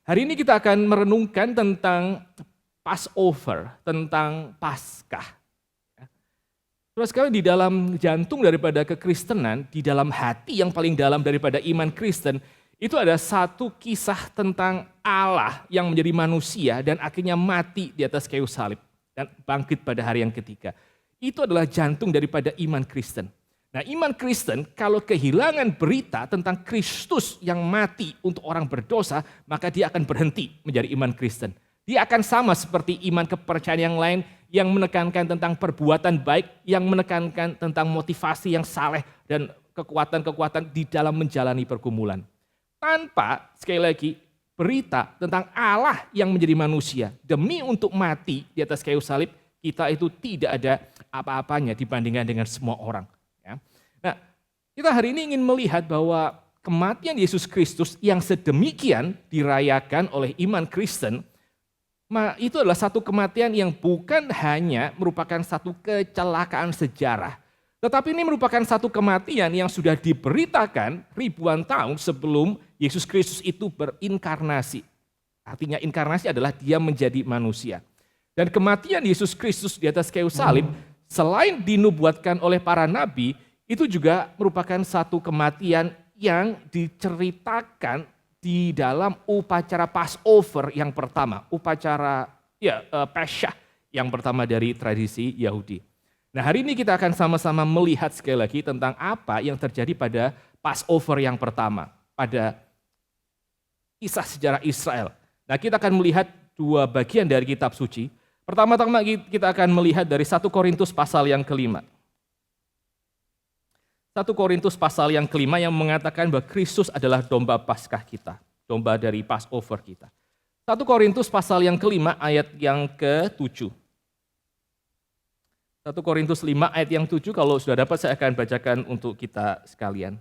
Hari ini kita akan merenungkan tentang Passover, tentang Paskah. Terus sekali di dalam jantung daripada kekristenan, di dalam hati yang paling dalam daripada iman Kristen, itu ada satu kisah tentang Allah yang menjadi manusia dan akhirnya mati di atas kayu salib dan bangkit pada hari yang ketiga. Itu adalah jantung daripada iman Kristen. Nah, iman Kristen kalau kehilangan berita tentang Kristus yang mati untuk orang berdosa, maka dia akan berhenti menjadi iman Kristen. Dia akan sama seperti iman kepercayaan yang lain yang menekankan tentang perbuatan baik, yang menekankan tentang motivasi yang saleh dan kekuatan-kekuatan di dalam menjalani pergumulan. Tanpa, sekali lagi, berita tentang Allah yang menjadi manusia demi untuk mati di atas kayu salib, kita itu tidak ada apa-apanya dibandingkan dengan semua orang. Nah, kita hari ini ingin melihat bahwa kematian Yesus Kristus yang sedemikian dirayakan oleh iman Kristen, itu adalah satu kematian yang bukan hanya merupakan satu kecelakaan sejarah, tetapi ini merupakan satu kematian yang sudah diberitakan ribuan tahun sebelum Yesus Kristus itu berinkarnasi. Artinya inkarnasi adalah dia menjadi manusia. Dan kematian Yesus Kristus di atas kayu salib, selain dinubuatkan oleh para nabi, itu juga merupakan satu kematian yang diceritakan di dalam upacara Passover yang pertama, upacara Paschah yang pertama dari tradisi Yahudi. Nah, hari ini kita akan sama-sama melihat sekali lagi tentang apa yang terjadi pada Passover yang pertama, pada kisah sejarah Israel. Nah, kita akan melihat dua bagian dari kitab suci. Pertama-tama kita akan melihat dari 1 Korintus pasal yang kelima. 1 Korintus pasal yang kelima yang mengatakan bahwa Kristus adalah domba Paskah kita, domba dari Passover kita. 1 Korintus pasal yang kelima ayat yang ke-7. 1 Korintus 5 ayat yang 7, kalau sudah dapat saya akan bacakan untuk kita sekalian.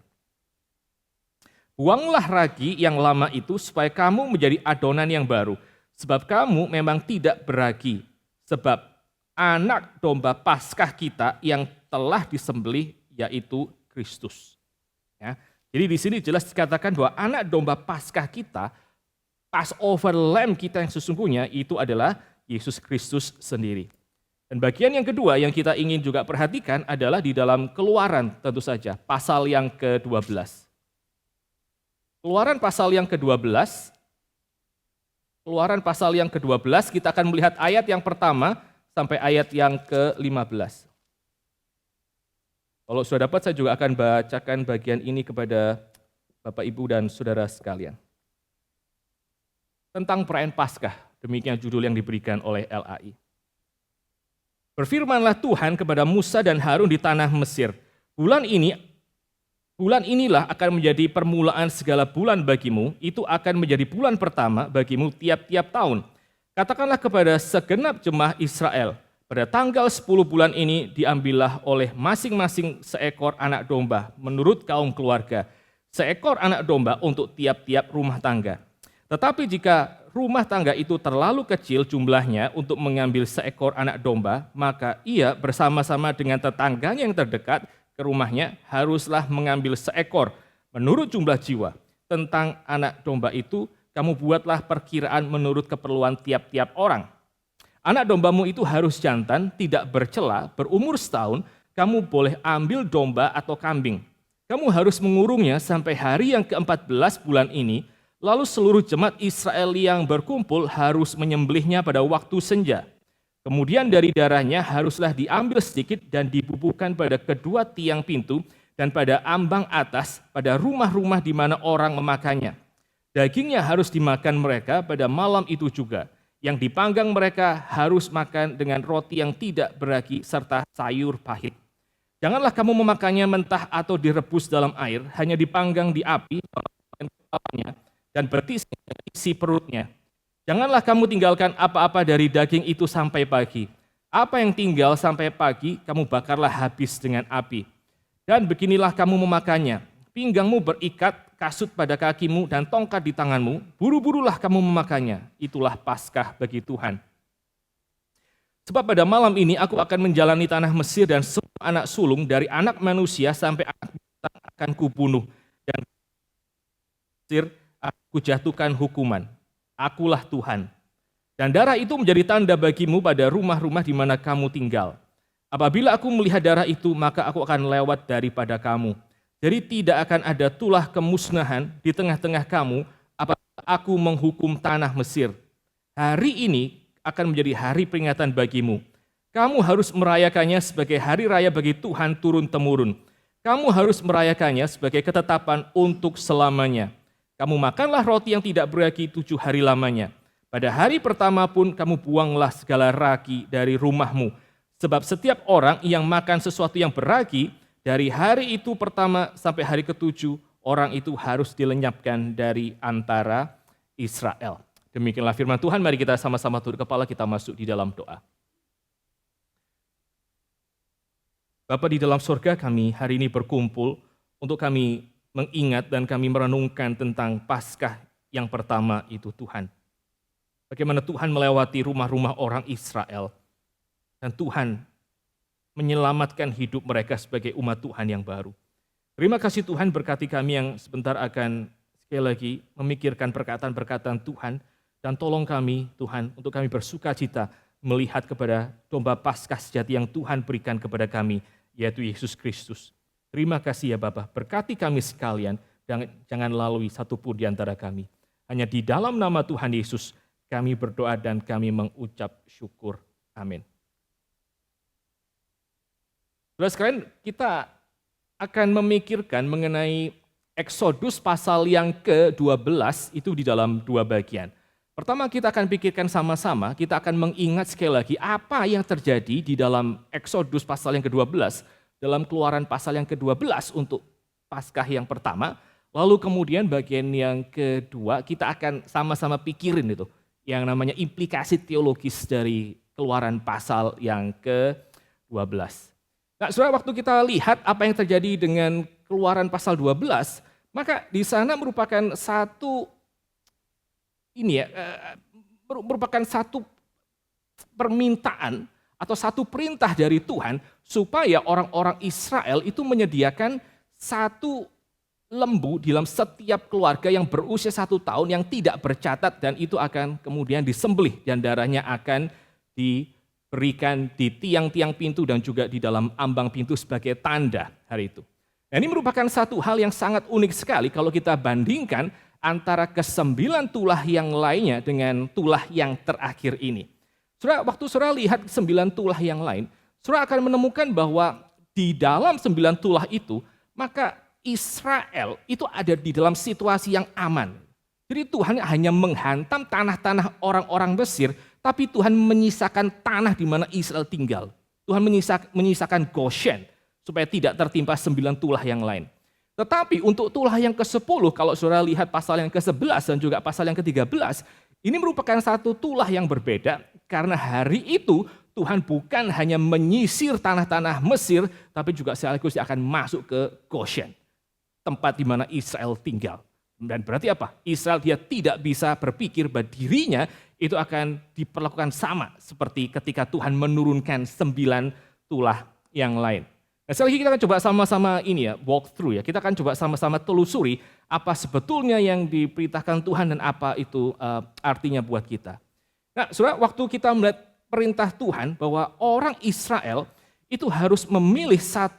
Buanglah ragi yang lama itu supaya kamu menjadi adonan yang baru, sebab kamu memang tidak beragi, sebab anak domba Paskah kita yang telah disembelih yaitu Kristus. Ya. Jadi di sini jelas dikatakan bahwa anak domba Paskah kita, Passover Lamb kita yang sesungguhnya itu adalah Yesus Kristus sendiri. Dan bagian yang kedua yang kita ingin juga perhatikan adalah di dalam Keluaran tentu saja, pasal yang ke-12. Keluaran pasal yang ke-12, Keluaran pasal yang ke-12 kita akan melihat ayat yang pertama sampai ayat yang ke-15. Kalau sudah dapat, saya juga akan bacakan bagian ini kepada Bapak, Ibu, dan Saudara sekalian. Tentang perayaan Paskah, demikian judul yang diberikan oleh LAI. Berfirmanlah Tuhan kepada Musa dan Harun di tanah Mesir, bulan inilah akan menjadi permulaan segala bulan bagimu, itu akan menjadi bulan pertama bagimu tiap-tiap tahun. Katakanlah kepada segenap jemaah Israel, pada tanggal 10 bulan ini diambillah oleh masing-masing seekor anak domba menurut kaum keluarga, seekor anak domba untuk tiap-tiap rumah tangga. Tetapi jika rumah tangga itu terlalu kecil jumlahnya untuk mengambil seekor anak domba, maka ia bersama-sama dengan tetangganya yang terdekat ke rumahnya haruslah mengambil seekor menurut jumlah jiwa. Tentang anak domba itu, kamu buatlah perkiraan menurut keperluan tiap-tiap orang. Anak dombamu itu harus jantan, tidak bercela, berumur setahun, kamu boleh ambil domba atau kambing. Kamu harus mengurungnya sampai hari yang ke-14 bulan ini, lalu seluruh jemaat Israel yang berkumpul harus menyembelihnya pada waktu senja. Kemudian dari darahnya haruslah diambil sedikit dan dibubuhkan pada kedua tiang pintu dan pada ambang atas, pada rumah-rumah di mana orang memakannya. Dagingnya harus dimakan mereka pada malam itu juga. Yang dipanggang mereka harus makan dengan roti yang tidak beragi serta sayur pahit. Janganlah kamu memakannya mentah atau direbus dalam air, hanya dipanggang di api dan berisi perutnya. Janganlah kamu tinggalkan apa-apa dari daging itu sampai pagi. Apa yang tinggal sampai pagi, kamu bakarlah habis dengan api. Dan beginilah kamu memakannya, pinggangmu berikat, kasut pada kakimu dan tongkat di tanganmu, buru-burulah kamu memakannya, itulah Paskah bagi Tuhan. Sebab pada malam ini aku akan menjalani tanah Mesir dan semua anak sulung dari anak manusia sampai anak binatang akan kubunuh dan Mesir aku jatuhkan hukuman. Akulah Tuhan. Dan darah itu menjadi tanda bagimu pada rumah-rumah di mana kamu tinggal. Apabila aku melihat darah itu, maka aku akan lewat daripada kamu. Jadi tidak akan ada tulah kemusnahan di tengah-tengah kamu apabila aku menghukum tanah Mesir. Hari ini akan menjadi hari peringatan bagimu. Kamu harus merayakannya sebagai hari raya bagi Tuhan turun-temurun. Kamu harus merayakannya sebagai ketetapan untuk selamanya. Kamu makanlah roti yang tidak beragi 7 hari lamanya. Pada hari pertama pun kamu buanglah segala ragi dari rumahmu. Sebab setiap orang yang makan sesuatu yang beragi, dari hari itu pertama sampai hari ke-7, orang itu harus dilenyapkan dari antara Israel. Demikianlah firman Tuhan, mari kita sama-sama tunduk kepala, kita masuk di dalam doa. Bapa di dalam surga, kami hari ini berkumpul untuk kami mengingat dan kami merenungkan tentang Paskah yang pertama itu Tuhan. Bagaimana Tuhan melewati rumah-rumah orang Israel dan Tuhan menyelamatkan hidup mereka sebagai umat Tuhan yang baru. Terima kasih Tuhan, berkati kami yang sebentar akan sekali lagi memikirkan perkataan-perkataan Tuhan, dan tolong kami Tuhan untuk kami bersukacita melihat kepada domba Paskah sejati yang Tuhan berikan kepada kami, yaitu Yesus Kristus. Terima kasih ya Bapa, berkati kami sekalian, dan jangan lalui satupun di antara kami. Hanya di dalam nama Tuhan Yesus kami berdoa dan kami mengucap syukur. Amin. Saudara sekalian, kita akan memikirkan mengenai Exodus pasal yang ke-12 itu di dalam 2 bagian. Pertama kita akan pikirkan sama-sama, kita akan mengingat sekali lagi apa yang terjadi di dalam Exodus pasal yang ke-12, dalam Keluaran pasal yang ke-12 untuk Paskah yang pertama, lalu kemudian bagian yang kedua kita akan sama-sama pikirin itu, yang namanya implikasi teologis dari Keluaran pasal yang ke-12. Nah, saudara, waktu kita lihat apa yang terjadi dengan Keluaran pasal 12, maka di sana merupakan satu merupakan satu permintaan atau satu perintah dari Tuhan supaya orang-orang Israel itu menyediakan satu lembu dalam setiap keluarga yang berusia 1 tahun yang tidak bercatat, dan itu akan kemudian disembelih dan darahnya akan diberikan di tiang-tiang pintu dan juga di dalam ambang pintu sebagai tanda hari itu. Nah, ini merupakan satu hal yang sangat unik sekali kalau kita bandingkan antara ke-9 tulah yang lainnya dengan tulah yang terakhir ini. Saudara, waktu saudara lihat 9 tulah yang lain, saudara akan menemukan bahwa di dalam 9 tulah itu, maka Israel itu ada di dalam situasi yang aman. Jadi Tuhan hanya menghantam tanah-tanah orang-orang Mesir, tapi Tuhan menyisakan tanah di mana Israel tinggal. Tuhan menyisakan Goshen supaya tidak tertimpa 9 tulah yang lain. Tetapi untuk tulah yang ke-10, kalau saudara lihat pasal yang ke-11 dan juga pasal yang ke-13, ini merupakan satu tulah yang berbeda, karena hari itu Tuhan bukan hanya menyisir tanah-tanah Mesir, tapi juga sekaligus akan masuk ke Goshen, tempat di mana Israel tinggal. Dan berarti apa? Israel dia tidak bisa berpikir bahwa dirinya itu akan diperlakukan sama seperti ketika Tuhan menurunkan 9 tulah yang lain. Nah, sekali lagi kita akan coba sama-sama walk through ya. Kita akan coba sama-sama telusuri apa sebetulnya yang diperintahkan Tuhan dan apa itu artinya buat kita. Nah, saudara, waktu kita melihat perintah Tuhan bahwa orang Israel itu harus memilih 1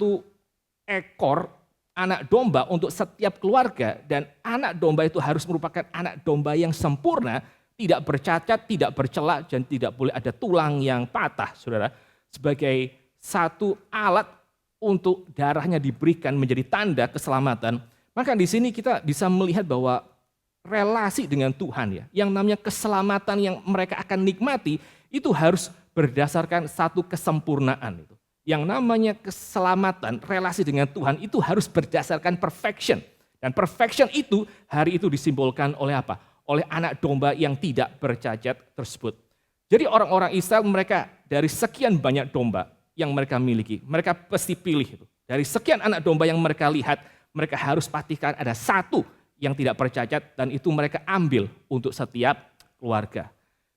ekor anak domba untuk setiap keluarga, dan anak domba itu harus merupakan anak domba yang sempurna, tidak bercacat, tidak bercela, dan tidak boleh ada tulang yang patah, saudara, sebagai satu alat untuk darahnya diberikan menjadi tanda keselamatan. Maka di sini kita bisa melihat bahwa relasi dengan Tuhan ya, yang namanya keselamatan yang mereka akan nikmati itu harus berdasarkan satu kesempurnaan itu. Yang namanya keselamatan, relasi dengan Tuhan itu harus berdasarkan perfection. Dan perfection itu hari itu disimbolkan oleh apa? Oleh anak domba yang tidak bercacat tersebut. Jadi orang-orang Israel mereka dari sekian banyak domba yang mereka miliki, mereka pasti pilih itu. Dari sekian anak domba yang mereka lihat, mereka harus pastikan ada 1 yang tidak bercacat, dan itu mereka ambil untuk setiap keluarga.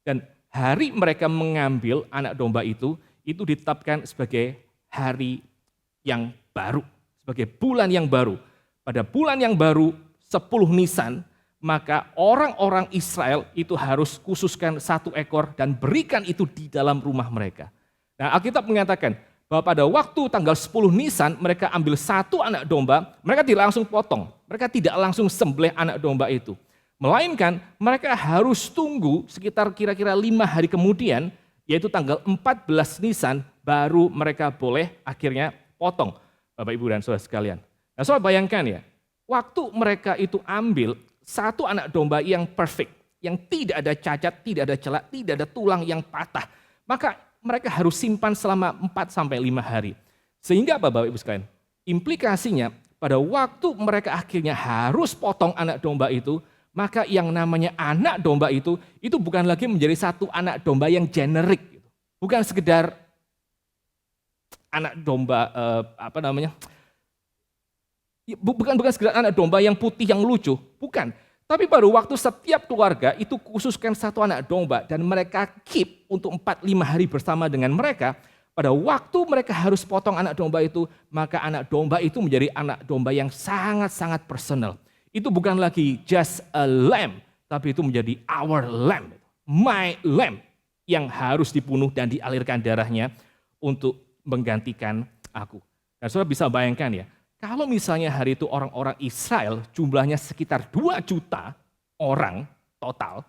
Dan hari mereka mengambil anak domba itu ditetapkan sebagai hari yang baru, sebagai bulan yang baru. Pada bulan yang baru 10 Nisan, maka orang-orang Israel itu harus khususkan 1 ekor dan berikan itu di dalam rumah mereka. Nah, Alkitab mengatakan bahwa pada waktu tanggal 10 Nisan mereka ambil 1 anak domba, mereka tidak langsung potong, mereka tidak langsung sembelih anak domba itu. Melainkan mereka harus tunggu sekitar kira-kira 5 hari kemudian, yaitu tanggal 14 Nisan, baru mereka boleh akhirnya potong, Bapak Ibu dan Saudara sekalian. Nah, Saudara bayangkan ya, waktu mereka itu ambil 1 anak domba yang perfect, yang tidak ada cacat, tidak ada celah, tidak ada tulang yang patah, maka mereka harus simpan selama 4-5 hari. Sehingga apa Bapak Ibu sekalian? Implikasinya pada waktu mereka akhirnya harus potong anak domba itu, maka yang namanya anak domba itu bukan lagi menjadi 1 anak domba yang generik. Bukan sekedar anak domba, bukan sekedar anak domba yang putih yang lucu, bukan. Tapi pada waktu setiap keluarga itu khususkan 1 anak domba dan mereka keep untuk 4-5 hari bersama dengan mereka, pada waktu mereka harus potong anak domba itu, maka anak domba itu menjadi anak domba yang sangat-sangat personal. Itu bukan lagi just a lamb, tapi itu menjadi our lamb, my lamb, yang harus dibunuh dan dialirkan darahnya untuk menggantikan aku. Dan saudara bisa bayangkan ya, kalau misalnya hari itu orang-orang Israel jumlahnya sekitar 2 juta orang total,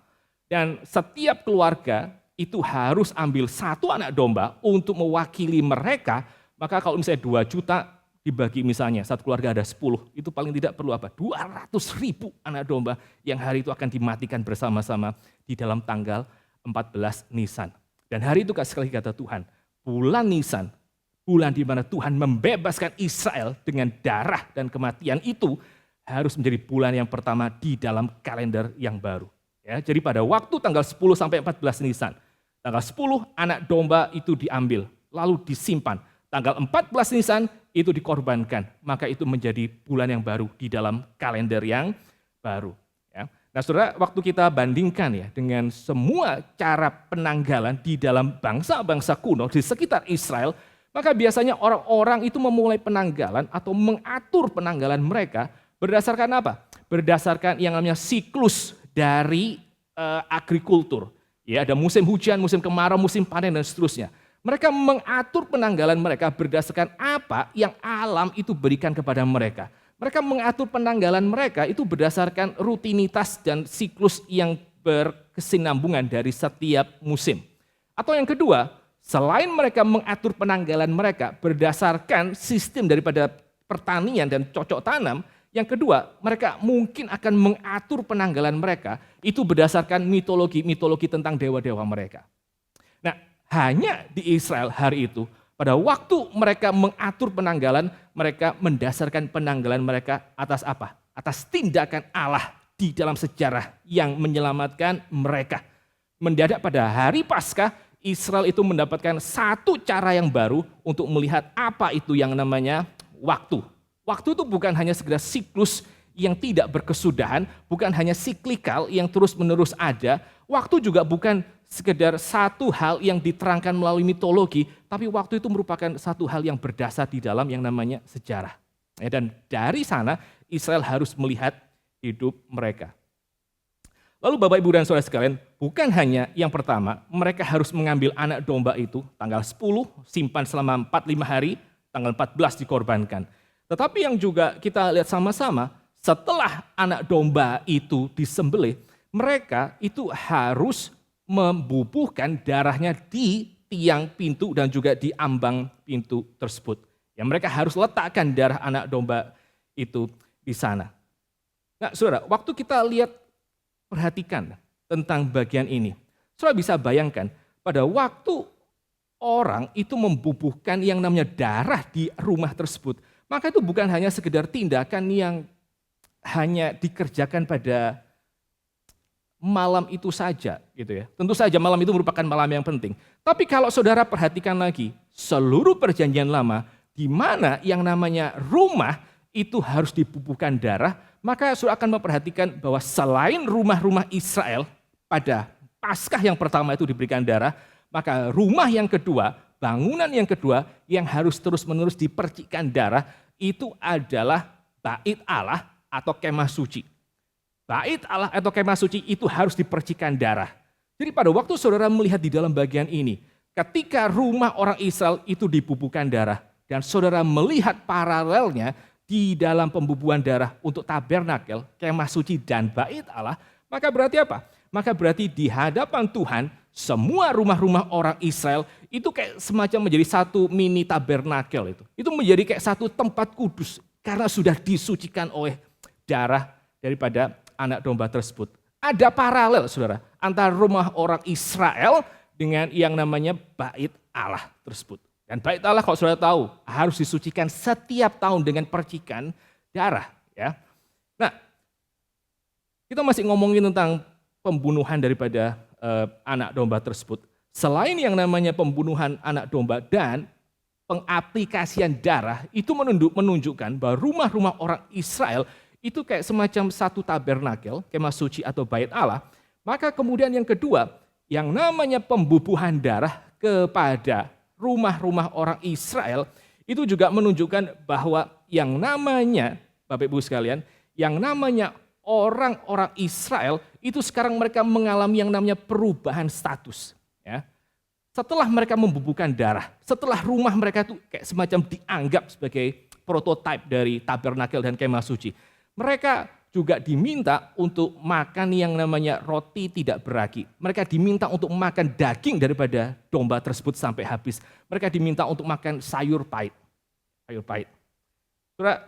dan setiap keluarga itu harus ambil 1 anak domba untuk mewakili mereka, maka kalau misalnya 2 juta dibagi misalnya, 1 keluarga ada 10, itu paling tidak perlu apa? 200.000 anak domba yang hari itu akan dimatikan bersama-sama di dalam tanggal 14 Nisan. Dan hari itu sekali kata Tuhan, bulan Nisan, bulan di mana Tuhan membebaskan Israel dengan darah dan kematian itu harus menjadi bulan yang pertama di dalam kalender yang baru. Ya, jadi pada waktu tanggal 10 sampai 14 Nisan, tanggal 10 anak domba itu diambil, lalu disimpan. Tanggal 14 Nisan itu dikorbankan, maka itu menjadi bulan yang baru di dalam kalender yang baru. Ya. Nah saudara, waktu kita bandingkan ya dengan semua cara penanggalan di dalam bangsa-bangsa kuno di sekitar Israel, maka biasanya orang-orang itu memulai penanggalan atau mengatur penanggalan mereka berdasarkan apa? Berdasarkan yang namanya siklus dari agrikultur. Ya, ada musim hujan, musim kemarau, musim panen dan seterusnya. Mereka mengatur penanggalan mereka berdasarkan apa yang alam itu berikan kepada mereka. Mereka mengatur penanggalan mereka itu berdasarkan rutinitas dan siklus yang berkesinambungan dari setiap musim. Atau yang kedua, selain mereka mengatur penanggalan mereka berdasarkan sistem daripada pertanian dan cocok tanam, yang kedua, mereka mungkin akan mengatur penanggalan mereka itu berdasarkan mitologi tentang dewa-dewa mereka. Nah, hanya di Israel hari itu, pada waktu mereka mengatur penanggalan, mereka mendasarkan penanggalan mereka atas apa? Atas tindakan Allah di dalam sejarah yang menyelamatkan mereka. Mendadak pada hari Paskah, Israel itu mendapatkan 1 cara yang baru untuk melihat apa itu yang namanya waktu. Waktu itu bukan hanya sekedar siklus yang tidak berkesudahan, bukan hanya siklikal yang terus-menerus ada. Waktu juga bukan sekedar satu hal yang diterangkan melalui mitologi, tapi waktu itu merupakan satu hal yang berdasar di dalam yang namanya sejarah. Dan dari sana Israel harus melihat hidup mereka. Lalu Bapak Ibu dan Saudara sekalian, bukan hanya yang pertama, mereka harus mengambil anak domba itu, tanggal 10, simpan selama 4-5 hari, tanggal 14 dikorbankan. Tetapi yang juga kita lihat sama-sama, setelah anak domba itu disembelih, mereka itu harus membubuhkan darahnya di tiang pintu dan juga di ambang pintu tersebut. Ya, mereka harus letakkan darah anak domba itu di sana. Nah, saudara, waktu kita lihat, perhatikan tentang bagian ini. Saudara bisa bayangkan, pada waktu orang itu membubuhkan yang namanya darah di rumah tersebut, maka itu bukan hanya sekedar tindakan yang hanya dikerjakan pada malam itu saja, gitu ya. Tentu saja malam itu merupakan malam yang penting. Tapi kalau saudara perhatikan lagi, seluruh perjanjian lama, di mana yang namanya rumah itu harus dibubuhkan darah, maka saudara akan memperhatikan bahwa selain rumah-rumah Israel pada Paskah yang pertama itu diberikan darah, maka rumah yang kedua, bangunan yang kedua yang harus terus-menerus dipercikkan darah, itu adalah bait Allah atau kemah suci. bait Allah atau kemah suci itu harus dipercikan darah. Jadi pada waktu saudara melihat di dalam bagian ini, ketika rumah orang Israel itu dibubuhkan darah, dan saudara melihat paralelnya di dalam pembubuhan darah untuk tabernakel, kemah suci dan bait Allah, maka berarti apa? Maka berarti di hadapan Tuhan, semua rumah-rumah orang Israel itu kayak semacam menjadi satu mini tabernakel itu. Itu menjadi kayak satu tempat kudus karena sudah disucikan oleh darah daripada anak domba tersebut. Ada paralel saudara antara rumah orang Israel dengan yang namanya bait Allah tersebut. Dan bait Allah kalau saudara tahu harus disucikan setiap tahun dengan percikan darah. Ya. Nah, kita masih ngomongin tentang pembunuhan daripada anak domba tersebut. Selain yang namanya pembunuhan anak domba dan pengaplikasian darah itu menunjukkan bahwa rumah-rumah orang Israel itu kayak semacam satu tabernakel, kemah suci atau bait Allah. Maka kemudian yang kedua, yang namanya pembubuhan darah kepada rumah-rumah orang Israel itu juga menunjukkan bahwa yang namanya, Bapak Ibu sekalian, yang namanya orang-orang Israel itu sekarang mereka mengalami yang namanya perubahan status. Ya. Setelah mereka membubuhkan darah, setelah rumah mereka itu kayak semacam dianggap sebagai prototipe dari tabernakel dan kemah suci, mereka juga diminta untuk makan yang namanya roti tidak beragi. Mereka diminta untuk makan daging daripada domba tersebut sampai habis. Mereka diminta untuk makan sayur pahit. Sayur pahit. Saudara,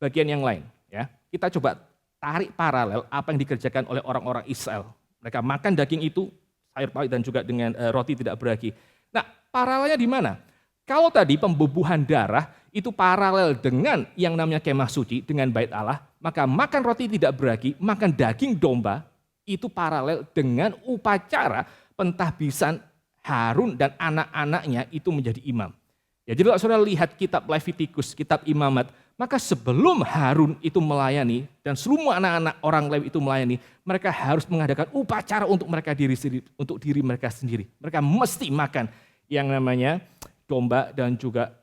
bagian yang lain, ya. Kita coba tarik paralel apa yang dikerjakan oleh orang-orang Israel. Mereka makan daging itu, sayur pahit dan juga dengan roti tidak beragi. Nah, paralelnya di mana? Kalau tadi pembubuhan darah itu paralel dengan yang namanya kemah suci dengan bait Allah, maka makan roti tidak beragi, makan daging domba itu paralel dengan upacara pentahbisan Harun dan anak-anaknya itu menjadi imam. Ya, jadi kalau saudara lihat kitab Levitikus, kitab Imamat, maka sebelum Harun itu melayani dan semua anak-anak orang Lewi itu melayani, mereka harus mengadakan upacara untuk diri mereka sendiri. Mereka mesti makan yang namanya domba dan juga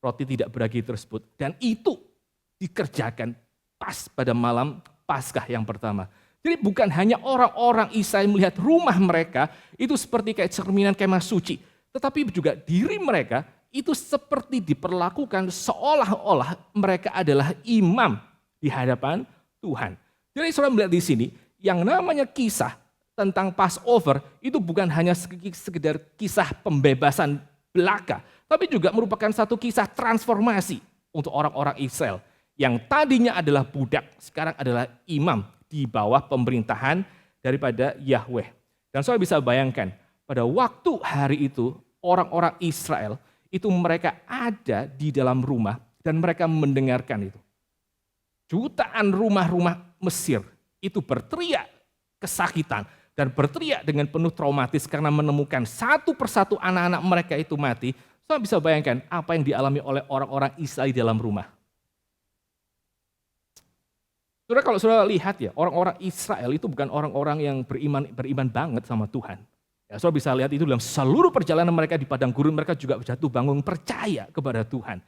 roti tidak beragi tersebut. Dan itu dikerjakan pas pada malam Paskah yang pertama. Jadi bukan hanya orang-orang Israel melihat rumah mereka itu seperti kayak cerminan kemah suci. Tetapi juga diri mereka itu seperti diperlakukan seolah-olah mereka adalah imam di hadapan Tuhan. Jadi saudara melihat di sini, yang namanya kisah tentang Passover itu bukan hanya sekedar kisah pembebasan belaka, tapi juga merupakan satu kisah transformasi untuk orang-orang Israel yang tadinya adalah budak, sekarang adalah imam di bawah pemerintahan daripada Yahweh. Dan saudara bisa bayangkan, pada waktu hari itu orang-orang Israel itu mereka ada di dalam rumah dan mereka mendengarkan itu. Jutaan rumah-rumah Mesir itu berteriak kesakitan dan berteriak dengan penuh traumatis karena menemukan satu persatu anak-anak mereka itu mati. Saudara bisa bayangkan apa yang dialami oleh orang-orang Israel di dalam rumah. Saudara, kalau saudara lihat ya, orang-orang Israel itu bukan orang-orang yang beriman banget sama Tuhan. Ya, saudara bisa lihat itu dalam seluruh perjalanan mereka di padang gurun, mereka juga jatuh bangun percaya kepada Tuhan.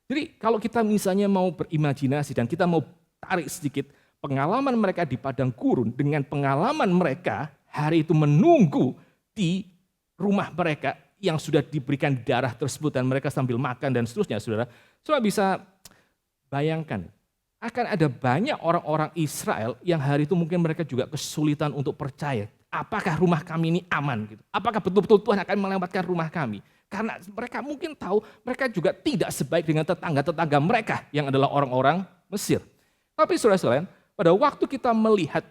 Jadi kalau kita misalnya mau berimajinasi dan kita mau tarik sedikit pengalaman mereka di padang gurun dengan pengalaman mereka hari itu menunggu di rumah mereka yang sudah diberikan darah tersebut dan mereka sambil makan dan seterusnya, saudara. Saudara bisa bayangkan, akan ada banyak orang-orang Israel yang hari itu mungkin mereka juga kesulitan untuk percaya. Apakah rumah kami ini aman? Gitu. Apakah betul-betul Tuhan akan melewatkan rumah kami? Karena mereka mungkin tahu mereka juga tidak sebaik dengan tetangga-tetangga mereka yang adalah orang-orang Mesir. Tapi saudara-saudara, pada waktu kita melihat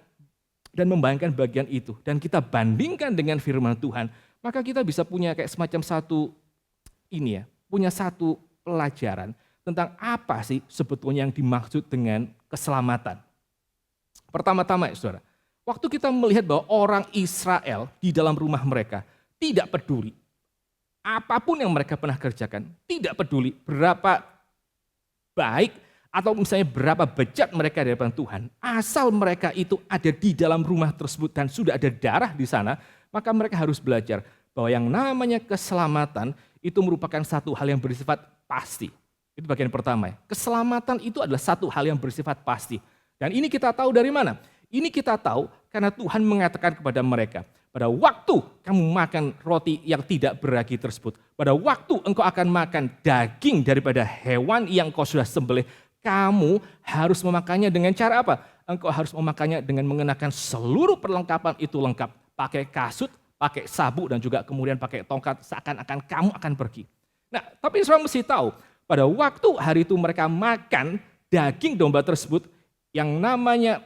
dan membayangkan bagian itu dan kita bandingkan dengan firman Tuhan, maka kita bisa punya kayak semacam punya satu pelajaran tentang apa sih sebetulnya yang dimaksud dengan keselamatan. Pertama-tama ya saudara, waktu kita melihat bahwa orang Israel di dalam rumah mereka tidak peduli apapun yang mereka pernah kerjakan, tidak peduli berapa baik atau misalnya berapa bejat mereka di hadapan Tuhan, asal mereka itu ada di dalam rumah tersebut dan sudah ada darah di sana, maka mereka harus belajar bahwa yang namanya keselamatan itu merupakan satu hal yang bersifat pasti. Itu bagian pertama ya. Keselamatan itu adalah satu hal yang bersifat pasti. Dan ini kita tahu dari mana? Ini kita tahu karena Tuhan mengatakan kepada mereka, pada waktu kamu makan roti yang tidak beragi tersebut, pada waktu engkau akan makan daging daripada hewan yang kau sudah sembelih, kamu harus memakannya dengan cara apa? Engkau harus memakannya dengan mengenakan seluruh perlengkapan itu lengkap. Pakai kasut, pakai sabuk, dan juga kemudian pakai tongkat, seakan-akan kamu akan pergi. Nah, tapi Israel mesti tahu, pada waktu hari itu mereka makan daging domba tersebut, yang namanya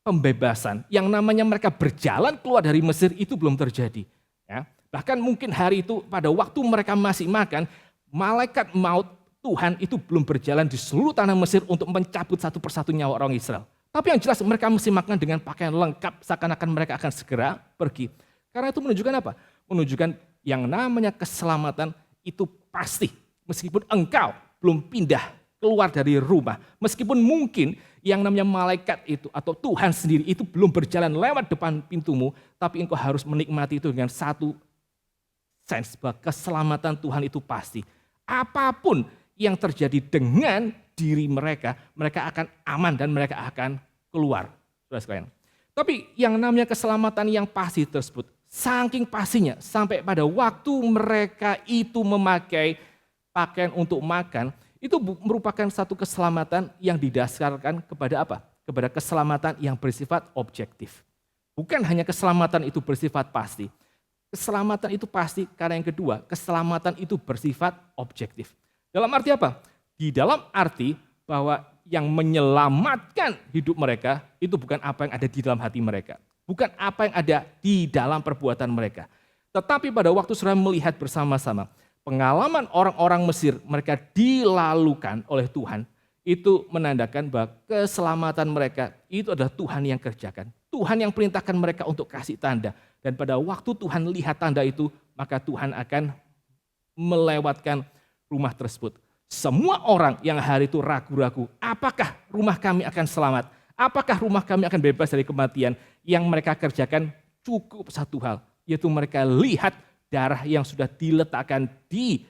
pembebasan, yang namanya mereka berjalan keluar dari Mesir itu belum terjadi. Ya. Bahkan mungkin hari itu pada waktu mereka masih makan, malaikat maut Tuhan itu belum berjalan di seluruh tanah Mesir untuk mencabut satu persatu nyawa orang Israel. Tapi yang jelas mereka mesti makan dengan pakaian lengkap, seakan-akan mereka akan segera pergi. Karena itu menunjukkan apa? Menunjukkan yang namanya keselamatan itu pasti. Meskipun engkau belum pindah keluar dari rumah, meskipun mungkin yang namanya malaikat itu atau Tuhan sendiri itu belum berjalan lewat depan pintumu, tapi engkau harus menikmati itu dengan satu sense bahwa keselamatan Tuhan itu pasti. Apapun yang terjadi dengan diri mereka, mereka akan aman dan mereka akan keluar. Saudara sekalian. Tapi yang namanya keselamatan yang pasti tersebut, saking pastinya sampai pada waktu mereka itu memakai pakaian untuk makan, itu merupakan satu keselamatan yang didasarkan kepada apa? Kepada keselamatan yang bersifat objektif. Bukan hanya keselamatan itu bersifat pasti. Keselamatan itu pasti karena yang kedua, keselamatan itu bersifat objektif. Dalam arti apa? Di dalam arti bahwa yang menyelamatkan hidup mereka itu bukan apa yang ada di dalam hati mereka. Bukan apa yang ada di dalam perbuatan mereka. Tetapi pada waktu saudara melihat bersama-sama, pengalaman orang-orang Mesir mereka dilalukan oleh Tuhan, itu menandakan bahwa keselamatan mereka itu adalah Tuhan yang kerjakan. Tuhan yang perintahkan mereka untuk kasih tanda. Dan pada waktu Tuhan lihat tanda itu, maka Tuhan akan melewatkan rumah tersebut. Semua orang yang hari itu ragu-ragu, apakah rumah kami akan selamat? Apakah rumah kami akan bebas dari kematian? Yang mereka kerjakan cukup satu hal, yaitu mereka lihat darah yang sudah diletakkan di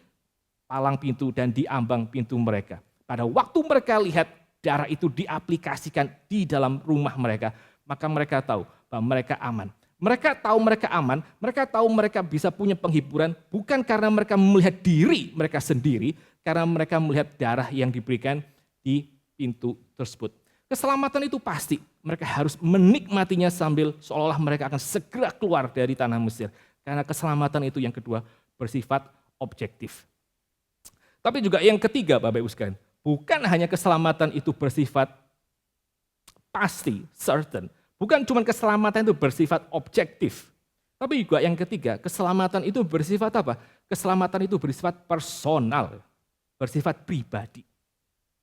palang pintu dan di ambang pintu mereka. Pada waktu mereka lihat darah itu diaplikasikan di dalam rumah mereka, maka mereka tahu bahwa mereka aman. Mereka tahu mereka aman, mereka tahu mereka bisa punya penghiburan, bukan karena mereka melihat diri mereka sendiri, karena mereka melihat darah yang diberikan di pintu tersebut. Keselamatan itu pasti, mereka harus menikmatinya sambil seolah-olah mereka akan segera keluar dari tanah Mesir. Karena keselamatan itu yang kedua bersifat objektif. Tapi juga yang ketiga Bapak Ibu sekalian, bukan hanya keselamatan itu bersifat pasti, certain. Bukan cuma keselamatan itu bersifat objektif. Tapi juga yang ketiga, keselamatan itu bersifat apa? Keselamatan itu bersifat personal, bersifat pribadi.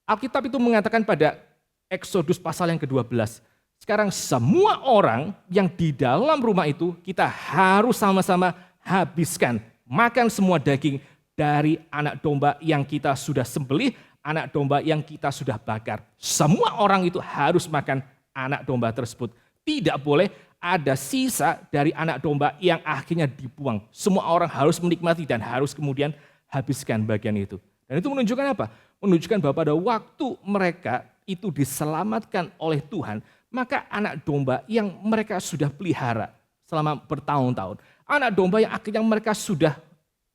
Alkitab itu mengatakan pada Exodus pasal yang ke-12, sekarang semua orang yang di dalam rumah itu kita harus sama-sama habiskan. Makan semua daging dari anak domba yang kita sudah sembelih, anak domba yang kita sudah bakar. Semua orang itu harus makan anak domba tersebut. Tidak boleh ada sisa dari anak domba yang akhirnya dibuang. Semua orang harus menikmati dan harus kemudian habiskan bagian itu. Dan itu menunjukkan apa? Menunjukkan bahwa pada waktu mereka itu diselamatkan oleh Tuhan, maka anak domba yang mereka sudah pelihara selama bertahun-tahun, anak domba yang akhirnya mereka sudah,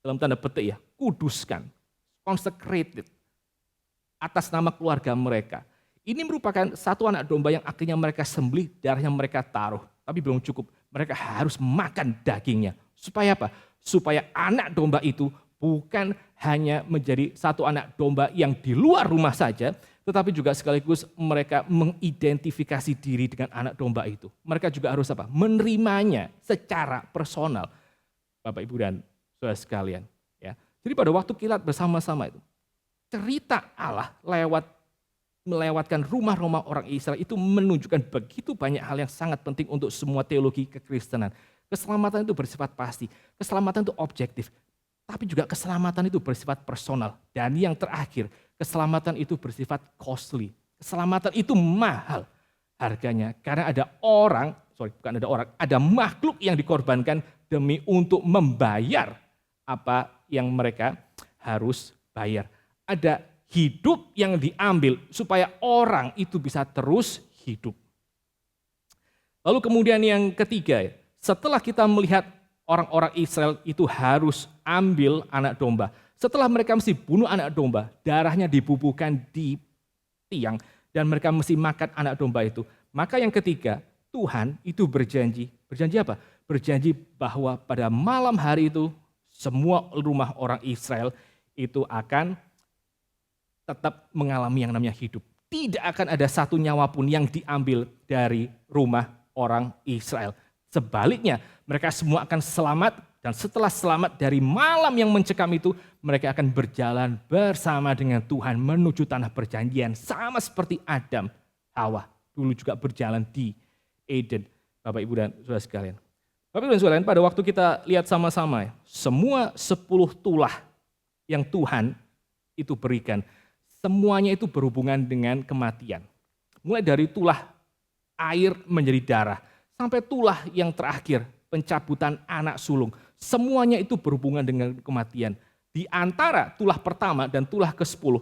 dalam tanda petik ya, kuduskan, consecrated, atas nama keluarga mereka. Ini merupakan satu anak domba yang akhirnya mereka sembelih, darahnya mereka taruh. Tapi belum cukup, mereka harus makan dagingnya. Supaya apa? Supaya anak domba itu bukan hanya menjadi satu anak domba yang di luar rumah saja, tetapi juga sekaligus mereka mengidentifikasi diri dengan anak domba itu. Mereka juga harus apa? Menerimanya secara personal. Bapak, Ibu, dan saudara sekalian. Ya. Jadi pada waktu kita bersama-sama itu, cerita Allah melewatkan rumah-rumah orang Israel itu menunjukkan begitu banyak hal yang sangat penting untuk semua teologi kekristenan. Keselamatan itu bersifat pasti, keselamatan itu objektif, tapi juga keselamatan itu bersifat personal. Dan yang terakhir, keselamatan itu bersifat costly. Keselamatan itu mahal harganya karena ada makhluk yang dikorbankan demi untuk membayar apa yang mereka harus bayar. Ada hidup yang diambil supaya orang itu bisa terus hidup. Lalu kemudian yang ketiga, setelah kita melihat orang-orang Israel itu harus ambil anak domba. Setelah mereka mesti bunuh anak domba, darahnya dibubuhkan di tiang dan mereka mesti makan anak domba itu. Maka yang ketiga, Tuhan itu berjanji apa? Berjanji bahwa pada malam hari itu semua rumah orang Israel itu akan tetap mengalami yang namanya hidup. Tidak akan ada satu nyawa pun yang diambil dari rumah orang Israel. Sebaliknya, mereka semua akan selamat dan setelah selamat dari malam yang mencekam itu, mereka akan berjalan bersama dengan Tuhan menuju tanah perjanjian. Sama seperti Adam, Hawa dulu juga berjalan di Eden. Bapak, Ibu, dan saudara sekalian. Bapak, Ibu, dan saudara, pada waktu kita lihat sama-sama, semua 10 tulah yang Tuhan itu berikan, semuanya itu berhubungan dengan kematian. Mulai dari tulah air menjadi darah, sampai tulah yang terakhir, pencabutan anak sulung. Semuanya itu berhubungan dengan kematian. Di antara tulah pertama dan tulah ke-10,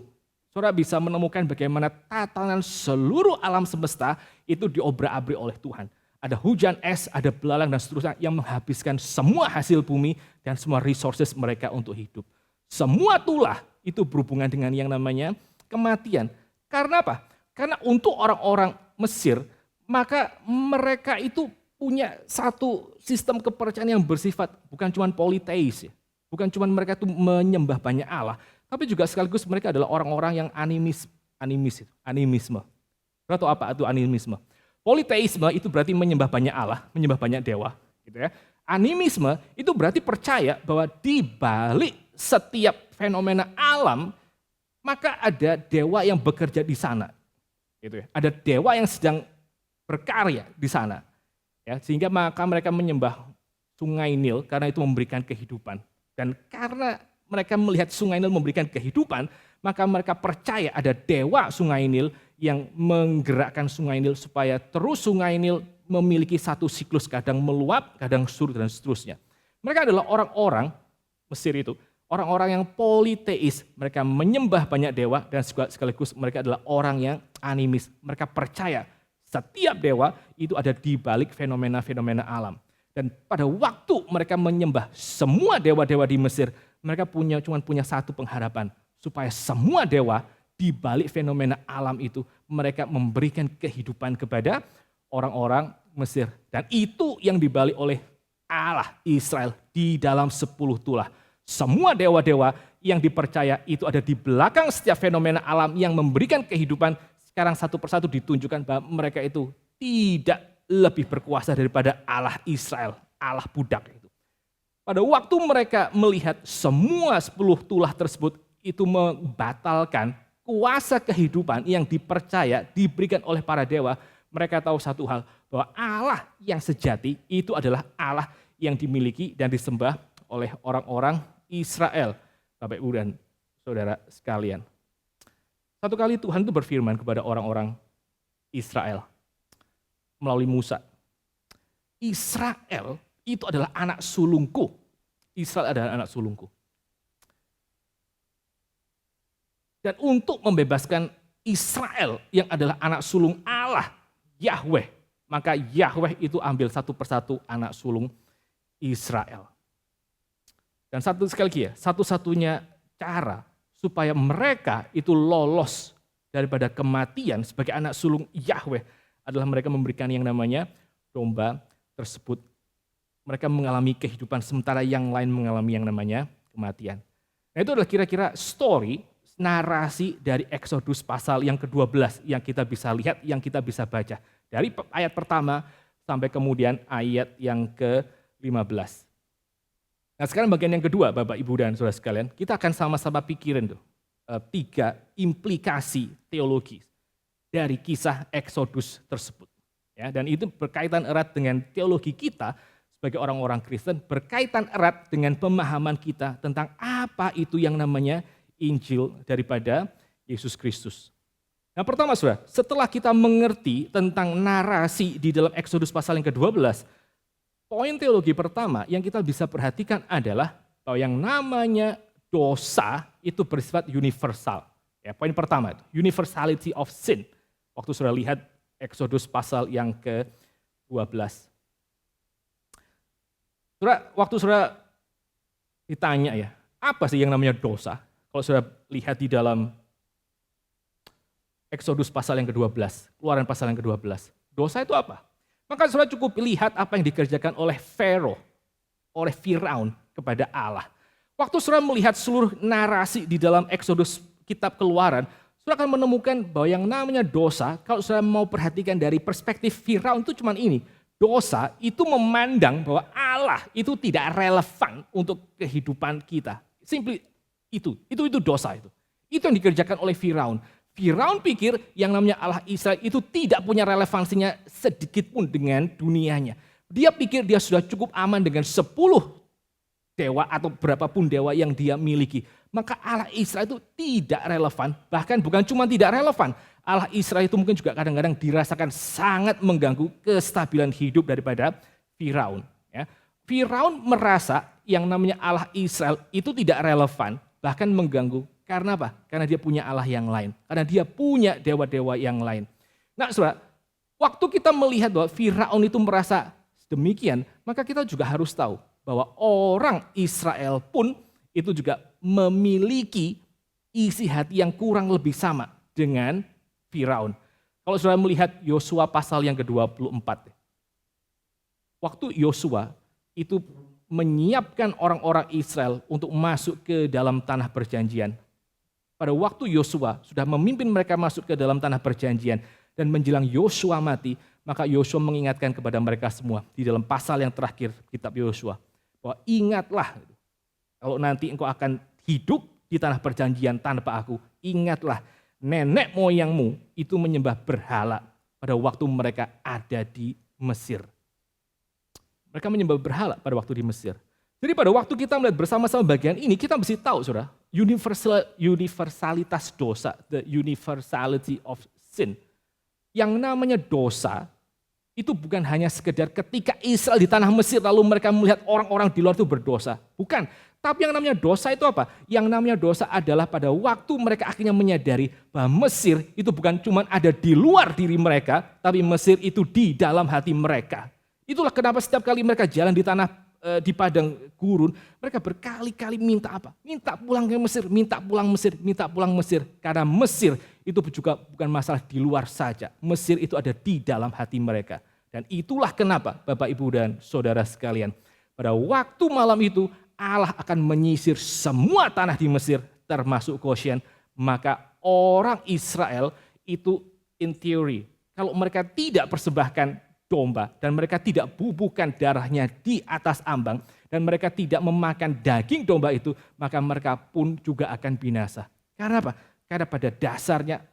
saudara bisa menemukan bagaimana tatanan seluruh alam semesta itu diobrak-abrik oleh Tuhan. Ada hujan es, ada belalang dan seterusnya yang menghabiskan semua hasil bumi dan semua resources mereka untuk hidup. Semua tulah itu berhubungan dengan yang namanya kematian. Karena apa? Karena untuk orang-orang Mesir, maka mereka itu punya satu sistem kepercayaan yang bersifat bukan cuma politeis, ya. Bukan cuma mereka itu menyembah banyak Allah, tapi juga sekaligus mereka adalah orang-orang yang animisme. Atau apa itu animisme? Politeisme itu berarti menyembah banyak Allah, menyembah banyak dewa, gitu ya. Animisme itu berarti percaya bahwa di balik setiap fenomena alam maka ada dewa yang bekerja di sana, gitu ya. Ada dewa yang sedang berkarya di sana, ya. Sehingga maka mereka menyembah Sungai Nil karena itu memberikan kehidupan. Dan karena mereka melihat Sungai Nil memberikan kehidupan, maka mereka percaya ada dewa Sungai Nil yang menggerakkan Sungai Nil supaya terus Sungai Nil memiliki satu siklus, kadang meluap, kadang surut dan seterusnya. Mereka adalah orang-orang Mesir itu, orang-orang yang politeis, mereka menyembah banyak dewa dan sekaligus mereka adalah orang yang animis. Mereka percaya setiap dewa itu ada di balik fenomena-fenomena alam. Dan pada waktu mereka menyembah semua dewa-dewa di Mesir, mereka cuma punya satu pengharapan, supaya semua dewa di balik fenomena alam itu mereka memberikan kehidupan kepada orang-orang Mesir. Dan itu yang dibalik oleh Allah Israel di dalam 10 tulah. Semua dewa-dewa yang dipercaya itu ada di belakang setiap fenomena alam yang memberikan kehidupan. Sekarang satu persatu ditunjukkan bahwa mereka itu tidak lebih berkuasa daripada Allah Israel, Allah budak itu. Pada waktu mereka melihat semua 10 tulah tersebut itu membatalkan kuasa kehidupan yang dipercaya diberikan oleh para dewa, mereka tahu satu hal, bahwa Allah yang sejati itu adalah Allah yang dimiliki dan disembah oleh orang-orang Israel. Bapak, Ibu, dan saudara sekalian. Satu kali Tuhan itu berfirman kepada orang-orang Israel melalui Musa. Israel itu adalah anak sulungku. Israel adalah anak sulungku. Dan untuk membebaskan Israel yang adalah anak sulung Allah, Yahweh, maka Yahweh itu ambil satu persatu anak sulung Israel. Dan sekali lagi ya, satu-satunya cara supaya mereka itu lolos daripada kematian sebagai anak sulung Yahweh adalah mereka memberikan yang namanya domba tersebut. Mereka mengalami kehidupan sementara yang lain mengalami yang namanya kematian. Nah, itu adalah kira-kira story, narasi dari Exodus pasal yang ke-12 yang kita bisa lihat, yang kita bisa baca. Dari ayat pertama sampai kemudian ayat yang ke-15. Nah, sekarang bagian yang kedua, Bapak, Ibu, dan saudara sekalian, kita akan sama-sama pikirin tuh 3 implikasi teologis dari kisah Exodus tersebut. Ya, dan itu berkaitan erat dengan teologi kita sebagai orang-orang Kristen, berkaitan erat dengan pemahaman kita tentang apa itu yang namanya Injil daripada Yesus Kristus. Nah, pertama, saudara, setelah kita mengerti tentang narasi di dalam Exodus pasal yang ke-12, poin teologi pertama yang kita bisa perhatikan adalah bahwa yang namanya dosa itu bersifat universal. Ya, poin pertama itu, universality of sin. Waktu sudah lihat Exodus pasal yang ke-12. 12. Waktu saudara ditanya ya, apa sih yang namanya dosa? Kalau saudara lihat di dalam Exodus pasal yang ke-12, Keluaran pasal yang ke-12. Dosa itu apa? Maka saudara cukup lihat apa yang dikerjakan oleh Firaun, oleh Firaun kepada Allah. Waktu saudara melihat seluruh narasi di dalam Exodus kitab Keluaran, saudara akan menemukan bahwa yang namanya dosa, kalau saudara mau perhatikan dari perspektif Firaun itu cuma ini. Dosa itu memandang bahwa Allah itu tidak relevan untuk kehidupan kita. Simply itu dosa itu. Itu yang dikerjakan oleh Firaun. Firaun pikir yang namanya Allah Israel itu tidak punya relevansinya sedikit pun dengan dunianya. Dia pikir dia sudah cukup aman dengan 10 dewa atau berapapun dewa yang dia miliki. Maka Allah Israel itu tidak relevan, bahkan bukan cuma tidak relevan. Allah Israel itu mungkin juga kadang-kadang dirasakan sangat mengganggu kestabilan hidup daripada Firaun. Ya. Firaun merasa yang namanya Allah Israel itu tidak relevan, bahkan mengganggu. Karena apa? Karena dia punya Allah yang lain. Karena dia punya dewa-dewa yang lain. Nah saudara, waktu kita melihat bahwa Firaun itu merasa demikian, maka kita juga harus tahu bahwa orang Israel pun itu juga memiliki isi hati yang kurang lebih sama dengan Firaun. Kalau saudara melihat Yosua pasal yang ke-24. Waktu Yosua itu menyiapkan orang-orang Israel untuk masuk ke dalam tanah perjanjian. Pada waktu Yosua sudah memimpin mereka masuk ke dalam tanah perjanjian dan menjelang Yosua mati, maka Yosua mengingatkan kepada mereka semua di dalam pasal yang terakhir kitab Yosua bahwa ingatlah kalau nanti engkau akan hidup di tanah perjanjian tanpa aku, ingatlah nenek moyangmu itu menyembah berhala pada waktu mereka ada di Mesir. Mereka menyembah berhala pada waktu di Mesir. Jadi pada waktu kita melihat bersama-sama bagian ini, kita mesti tahu saudara, universalitas dosa, the universality of sin. Yang namanya dosa, itu bukan hanya sekedar ketika Israel di tanah Mesir lalu mereka melihat orang-orang di luar itu berdosa. Bukan, tapi yang namanya dosa itu apa? Yang namanya dosa adalah pada waktu mereka akhirnya menyadari bahwa Mesir itu bukan cuma ada di luar diri mereka, tapi Mesir itu di dalam hati mereka. Itulah kenapa setiap kali mereka jalan di tanah di padang gurun, mereka berkali-kali minta apa? Minta pulang ke Mesir, minta pulang Mesir, minta pulang Mesir. Karena Mesir itu juga bukan masalah di luar saja. Mesir itu ada di dalam hati mereka. Dan itulah kenapa Bapak Ibu dan Saudara sekalian, pada waktu malam itu Allah akan menyisir semua tanah di Mesir termasuk Goshen. Maka orang Israel itu in theory, kalau mereka tidak persembahkan domba dan mereka tidak bubuhkan darahnya di atas ambang dan mereka tidak memakan daging domba itu, maka mereka pun juga akan binasa. Karena apa? Karena pada dasarnya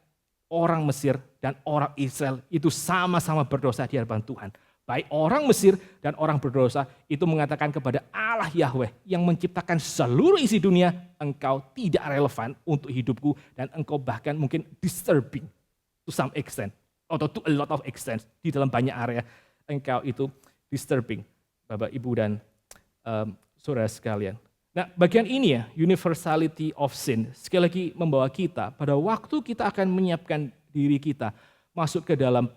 orang Mesir dan orang Israel itu sama-sama berdosa di hadapan Tuhan. Baik orang Mesir dan orang berdosa itu mengatakan kepada Allah Yahweh yang menciptakan seluruh isi dunia, engkau tidak relevan untuk hidupku dan engkau bahkan mungkin disturbing to some extent. Atau to a lot of extent, di dalam banyak area engkau itu disturbing, Bapak, Ibu, dan saudara sekalian. Nah bagian ini ya, universality of sin, sekali lagi membawa kita pada waktu kita akan menyiapkan diri kita masuk ke dalam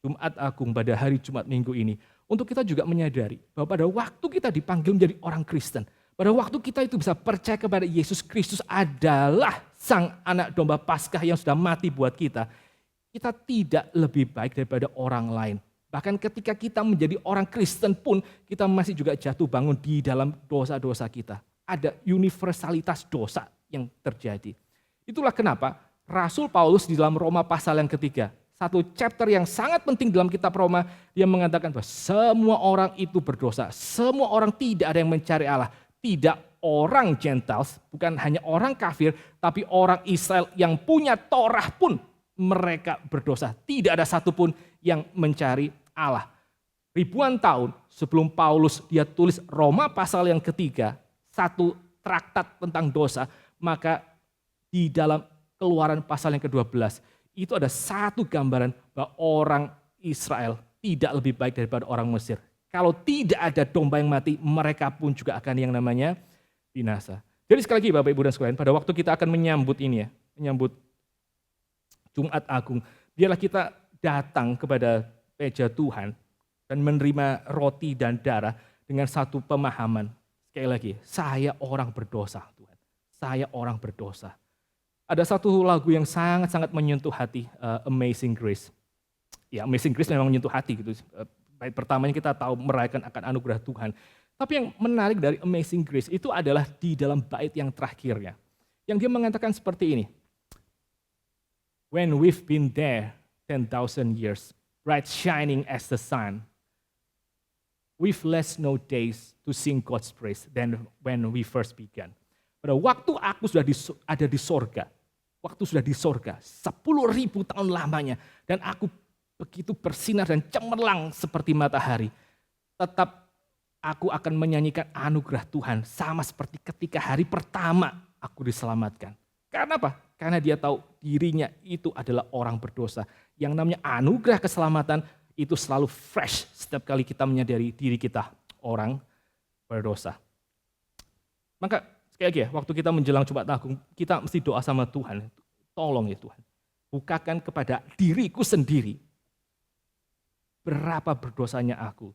Jumat Agung pada hari Jumat Minggu ini, untuk kita juga menyadari bahwa pada waktu kita dipanggil menjadi orang Kristen, pada waktu kita itu bisa percaya kepada Yesus Kristus adalah Sang Anak Domba Paskah yang sudah mati buat kita tidak lebih baik daripada orang lain. Bahkan ketika kita menjadi orang Kristen pun, kita masih juga jatuh bangun di dalam dosa-dosa kita. Ada universalitas dosa yang terjadi. Itulah kenapa Rasul Paulus di dalam Roma pasal yang ketiga, satu chapter yang sangat penting dalam kitab Roma, dia mengatakan bahwa semua orang itu berdosa. Semua orang tidak ada yang mencari Allah. Tidak orang Gentiles, bukan hanya orang kafir, tapi orang Israel yang punya Torah pun mereka berdosa. Tidak ada satupun yang mencari Allah. Ribuan tahun sebelum Paulus dia tulis Roma pasal yang ketiga, satu traktat tentang dosa, maka di dalam Keluaran pasal yang ke-12 itu ada satu gambaran bahwa orang Israel tidak lebih baik daripada orang Mesir. Kalau tidak ada domba yang mati, mereka pun juga akan yang namanya binasa. Jadi sekali lagi Bapak Ibu dan sekalian, pada waktu kita akan menyambut ini ya, menyambut Jumat Agung, biarlah kita datang kepada meja Tuhan dan menerima roti dan darah dengan satu pemahaman. Sekali lagi, saya orang berdosa Tuhan. Saya orang berdosa. Ada satu lagu yang sangat-sangat menyentuh hati, Amazing Grace. Ya, Amazing Grace memang menyentuh hati gitu. Bait pertamanya kita tahu merayakan akan anugerah Tuhan. Tapi yang menarik dari Amazing Grace itu adalah di dalam bait yang terakhirnya. Yang dia mengatakan seperti ini. When we've been there 10,000 years, bright shining as the sun, we've less no days to sing God's praise than when we first began. Pada waktu aku sudah ada di sorga, waktu sudah di sorga, 10.000 tahun lamanya, dan aku begitu bersinar dan cemerlang seperti matahari, tetap aku akan menyanyikan anugerah Tuhan sama seperti ketika hari pertama aku diselamatkan. Karena apa? Karena dia tahu dirinya itu adalah orang berdosa. Yang namanya anugerah keselamatan itu selalu fresh setiap kali kita menyadari diri kita orang berdosa. Maka sekali lagi ya, waktu kita menjelang Jumat Agung, kita mesti doa sama Tuhan. Tolong ya Tuhan, bukakan kepada diriku sendiri berapa berdosanya aku.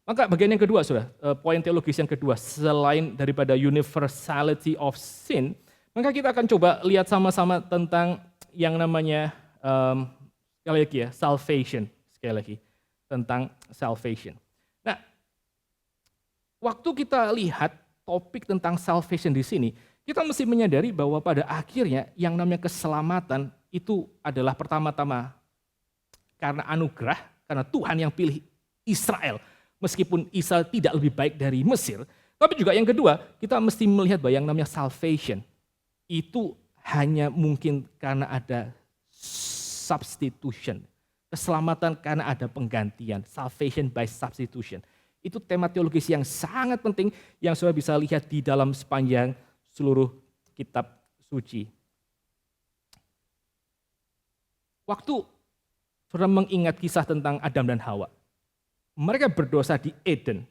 Maka bagian yang kedua, saudara, poin teologis yang kedua, selain daripada universality of sin, maka kita akan coba lihat sama-sama tentang yang namanya, sekali lagi ya, salvation. Sekali lagi, tentang salvation. Nah, waktu kita lihat topik tentang salvation di sini, kita mesti menyadari bahwa pada akhirnya yang namanya keselamatan itu adalah pertama-tama karena anugerah, karena Tuhan yang pilih Israel. Meskipun Israel tidak lebih baik dari Mesir, tapi juga yang kedua, kita mesti melihat bahwa yang namanya salvation itu hanya mungkin karena ada substitution. Keselamatan karena ada penggantian, salvation by substitution. Itu tema teologis yang sangat penting yang saudara bisa lihat di dalam sepanjang seluruh kitab suci. Waktu saudara mengingat kisah tentang Adam dan Hawa, mereka berdosa di Eden.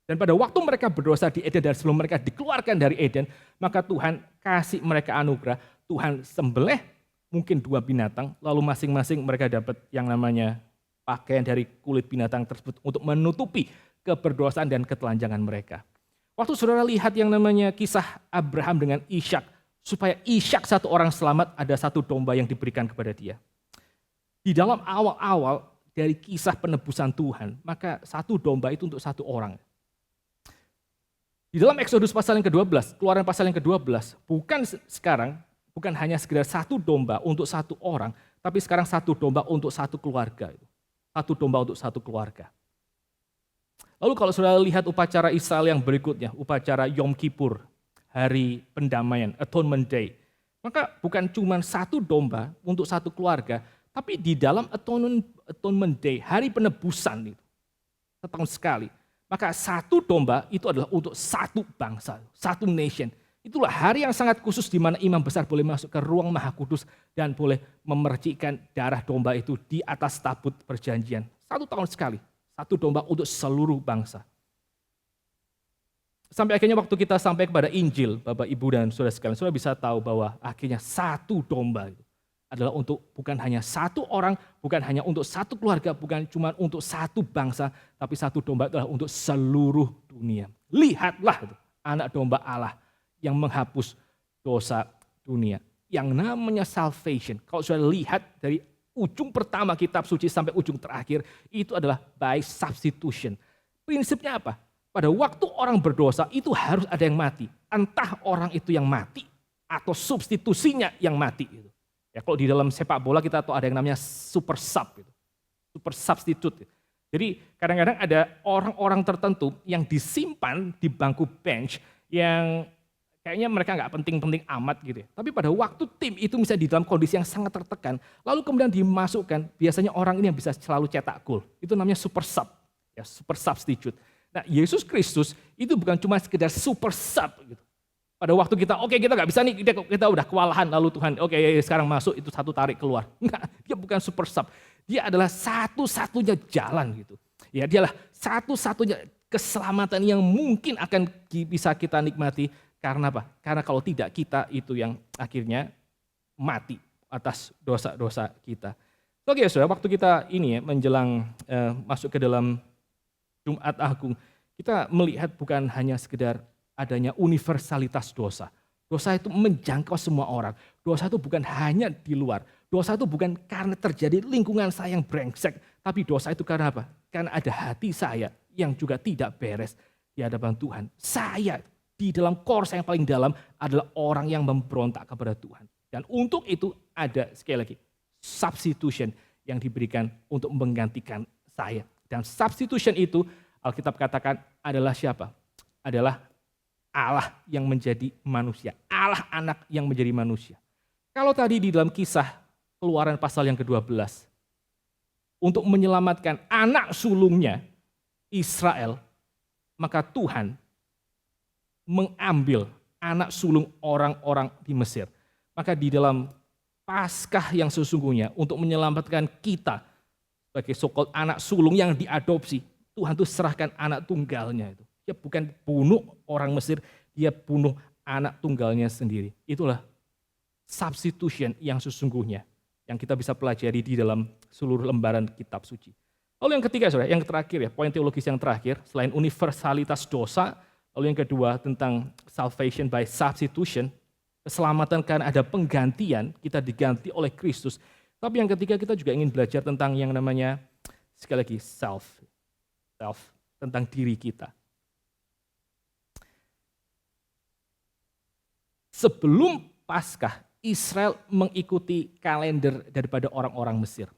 Dan pada waktu mereka berdosa di Eden dan sebelum mereka dikeluarkan dari Eden, maka Tuhan kasih mereka anugerah. Tuhan sembelih mungkin 2 binatang, lalu masing-masing mereka dapat yang namanya pakaian dari kulit binatang tersebut untuk menutupi keberdosaan dan ketelanjangan mereka. Waktu saudara lihat yang namanya kisah Abraham dengan Ishak, supaya Ishak satu orang selamat, ada satu domba yang diberikan kepada dia. Di dalam awal-awal dari kisah penebusan Tuhan, maka satu domba itu untuk satu orang. Di dalam Exodus pasal yang ke-12, Keluaran pasal yang ke-12, bukan hanya sekedar satu domba untuk satu orang, tapi sekarang satu domba untuk satu keluarga. Satu domba untuk satu keluarga. Lalu kalau saudara lihat upacara Israel yang berikutnya, upacara Yom Kippur, hari pendamaian, Atonement Day, maka bukan cuma satu domba untuk satu keluarga, tapi di dalam Atonement Day, hari penebusan itu, setahun sekali, maka satu domba itu adalah untuk satu bangsa, satu nation. Itulah hari yang sangat khusus di mana imam besar boleh masuk ke ruang maha kudus dan boleh memercikkan darah domba itu di atas tabut perjanjian. Satu tahun sekali, satu domba untuk seluruh bangsa. Sampai akhirnya waktu kita sampai kepada Injil, Bapak, Ibu, dan saudara sekalian, saudara bisa tahu bahwa akhirnya satu domba itu adalah untuk bukan hanya satu orang, bukan hanya untuk satu keluarga, bukan cuma untuk satu bangsa, tapi satu domba adalah untuk seluruh dunia. Lihatlah itu, anak domba Allah yang menghapus dosa dunia. Yang namanya salvation, kalau sudah lihat dari ujung pertama kitab suci sampai ujung terakhir, itu adalah by substitution. Prinsipnya apa? Pada waktu orang berdosa itu harus ada yang mati. Entah orang itu yang mati atau substitusinya yang mati. Ya, kalau di dalam sepak bola kita tahu ada yang namanya super sub, super substitute. Jadi kadang-kadang ada orang-orang tertentu yang disimpan di bangku bench yang kayaknya mereka nggak penting-penting amat gitu. Tapi pada waktu tim itu misalnya di dalam kondisi yang sangat tertekan, lalu kemudian dimasukkan, biasanya orang ini yang bisa selalu cetak gol. Itu namanya super sub, ya, super substitute. Nah, Yesus Kristus itu bukan cuma sekedar super sub gitu. Pada waktu kita, kita nggak bisa nih, kita udah kewalahan, lalu Tuhan, sekarang masuk, itu satu tarik keluar. Enggak, dia bukan super sub. Dia adalah satu-satunya jalan gitu. Ya, dialah satu-satunya keselamatan yang mungkin akan bisa kita nikmati. Karena apa? Karena kalau tidak, kita itu yang akhirnya mati atas dosa-dosa kita. Oke ya saudara, waktu kita ini ya menjelang masuk ke dalam Jumat Agung, kita melihat bukan hanya sekedar adanya universalitas dosa. Dosa itu menjangkau semua orang. Dosa itu bukan hanya di luar. Dosa itu bukan karena terjadi lingkungan saya yang brengsek, tapi dosa itu karena apa? Karena ada hati saya yang juga tidak beres di hadapan Tuhan. Saya di dalam core saya yang paling dalam adalah orang yang memberontak kepada Tuhan. Dan untuk itu ada sekali lagi substitution yang diberikan untuk menggantikan saya. Dan substitution itu Alkitab katakan adalah siapa? Adalah Allah yang menjadi manusia. Allah anak yang menjadi manusia. Kalau tadi di dalam kisah Keluaran pasal yang ke-12, untuk menyelamatkan anak sulungnya Israel, maka Tuhan mengambil anak sulung orang-orang di Mesir. Maka di dalam Paskah yang sesungguhnya untuk menyelamatkan kita sebagai so-called anak sulung yang diadopsi, Tuhan itu serahkan anak tunggalnya itu. Dia bukan bunuh orang Mesir, dia bunuh anak tunggalnya sendiri. Itulah substitution yang sesungguhnya yang kita bisa pelajari di dalam seluruh lembaran kitab suci. Lalu yang ketiga, saudara, yang terakhir ya, poin teologis yang terakhir, selain universalitas dosa, lalu yang kedua tentang salvation by substitution, keselamatan karena ada penggantian, kita diganti oleh Kristus. Tapi yang ketiga kita juga ingin belajar tentang yang namanya, sekali lagi, self, tentang diri kita. Sebelum Paskah, Israel mengikuti kalender daripada orang-orang Mesir.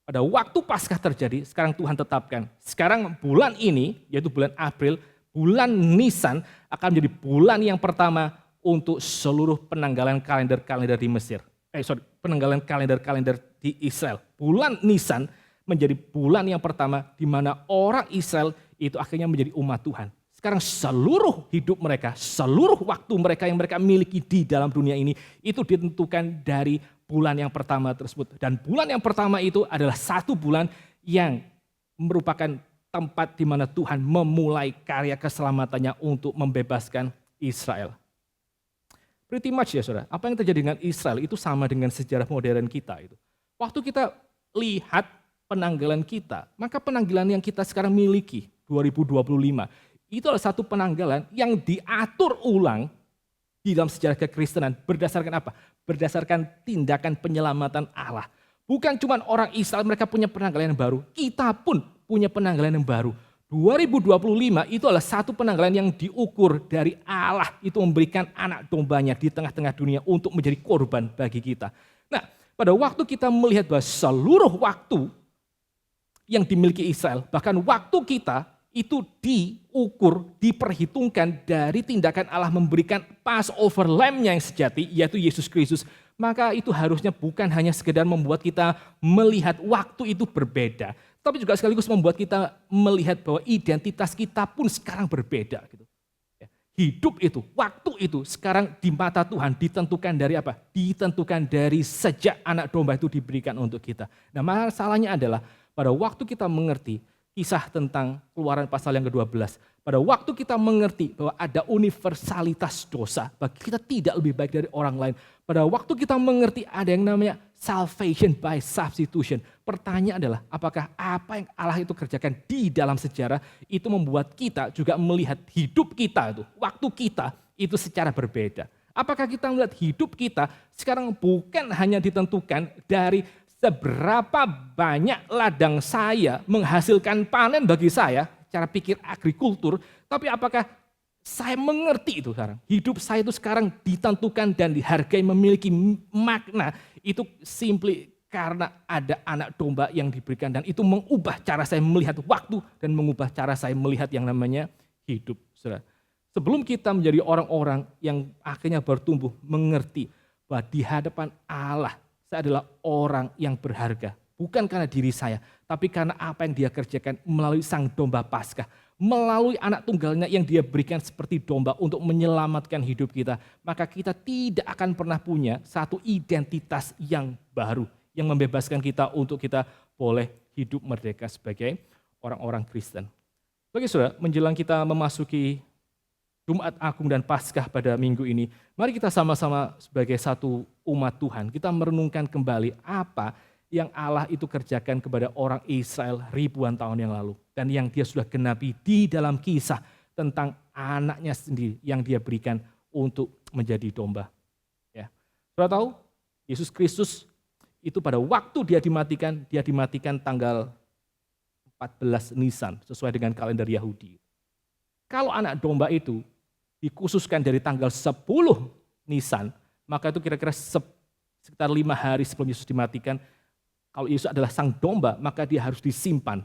Pada waktu Paskah terjadi, sekarang Tuhan tetapkan. Sekarang bulan ini, yaitu bulan April, bulan Nisan akan menjadi bulan yang pertama untuk seluruh penanggalan kalender-kalender di Mesir. Penanggalan kalender-kalender di Israel. Bulan Nisan menjadi bulan yang pertama di mana orang Israel itu akhirnya menjadi umat Tuhan. Sekarang seluruh hidup mereka, seluruh waktu mereka yang mereka miliki di dalam dunia ini, itu ditentukan dari bulan yang pertama tersebut. Dan bulan yang pertama itu adalah satu bulan yang merupakan tempat di mana Tuhan memulai karya keselamatannya untuk membebaskan Israel. Pretty much ya saudara, apa yang terjadi dengan Israel itu sama dengan sejarah modern kita itu. Waktu kita lihat penanggalan kita, maka penanggalan yang kita sekarang miliki, 2025, itu adalah satu penanggalan yang diatur ulang di dalam sejarah kekristenan berdasarkan apa? Berdasarkan tindakan penyelamatan Allah. Bukan cuma orang Israel mereka punya penanggalan yang baru, kita pun punya penanggalan yang baru. 2025 itu adalah satu penanggalan yang diukur dari Allah itu memberikan anak dombanya di tengah-tengah dunia untuk menjadi korban bagi kita. Nah, pada waktu kita melihat bahwa seluruh waktu yang dimiliki Israel, bahkan waktu kita itu diukur, diperhitungkan dari tindakan Allah memberikan Passover Lamb-nya yang sejati, yaitu Yesus Kristus. Maka itu harusnya bukan hanya sekedar membuat kita melihat waktu itu berbeda, tapi juga sekaligus membuat kita melihat bahwa identitas kita pun sekarang berbeda. Hidup itu, waktu itu sekarang di mata Tuhan ditentukan dari apa? Ditentukan dari sejak anak domba itu diberikan untuk kita. Nah, masalahnya adalah pada waktu kita mengerti kisah tentang Keluaran pasal yang ke-12. Pada waktu kita mengerti bahwa ada universalitas dosa, bagi kita tidak lebih baik dari orang lain. Pada waktu kita mengerti ada yang namanya salvation by substitution. Pertanyaan adalah apakah apa yang Allah itu kerjakan di dalam sejarah itu membuat kita juga melihat hidup kita itu, waktu kita itu secara berbeda. Apakah kita melihat hidup kita sekarang bukan hanya ditentukan dari seberapa banyak ladang saya menghasilkan panen bagi saya, cara pikir agrikultur, tapi apakah saya mengerti itu sekarang? Hidup saya itu sekarang ditentukan dan dihargai memiliki makna, itu simply karena ada anak domba yang diberikan dan itu mengubah cara saya melihat waktu dan mengubah cara saya melihat yang namanya hidup. Saudara. Sebelum kita menjadi orang-orang yang akhirnya bertumbuh mengerti bahwa di hadapan Allah, saya adalah orang yang berharga. Bukan karena diri saya, tapi karena apa yang dia kerjakan melalui sang domba Paskah. Melalui anak tunggalnya yang dia berikan seperti domba untuk menyelamatkan hidup kita. Maka kita tidak akan pernah punya satu identitas yang baru. Yang membebaskan kita untuk kita boleh hidup merdeka sebagai orang-orang Kristen. Bagi saudara, menjelang kita memasuki Jumat Agung dan Paskah pada minggu ini, mari kita sama-sama sebagai satu umat Tuhan, kita merenungkan kembali apa yang Allah itu kerjakan kepada orang Israel ribuan tahun yang lalu. Dan yang dia sudah genapi di dalam kisah tentang anaknya sendiri yang dia berikan untuk menjadi domba. Ya. Saudara tahu, Yesus Kristus itu pada waktu dia dimatikan tanggal 14 Nisan sesuai dengan kalender Yahudi. Kalau anak domba itu dikhususkan dari tanggal 10 Nisan, maka itu kira-kira sekitar 5 hari sebelum Yesus dimatikan. Kalau Yesus adalah sang domba, maka dia harus disimpan